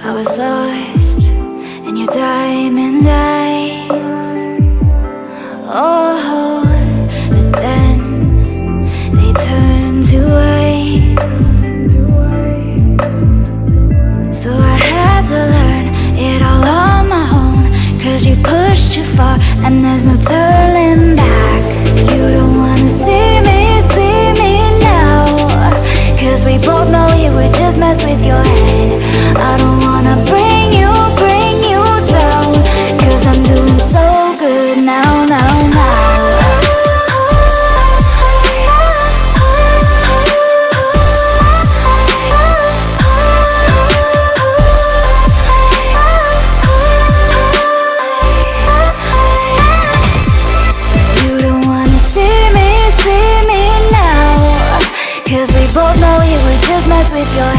I was lost in your diamond eyes. Oh, but then they turned to ice. So I had to learn it all on my own, 'cause you pushed too far and there's no turning back. You don't wanna see me now, 'cause we both know it would just mess with your head. I don't wanna bring you down, 'cause I'm doing so good now. You don't wanna see me now, 'cause we both know it would just mess with your head.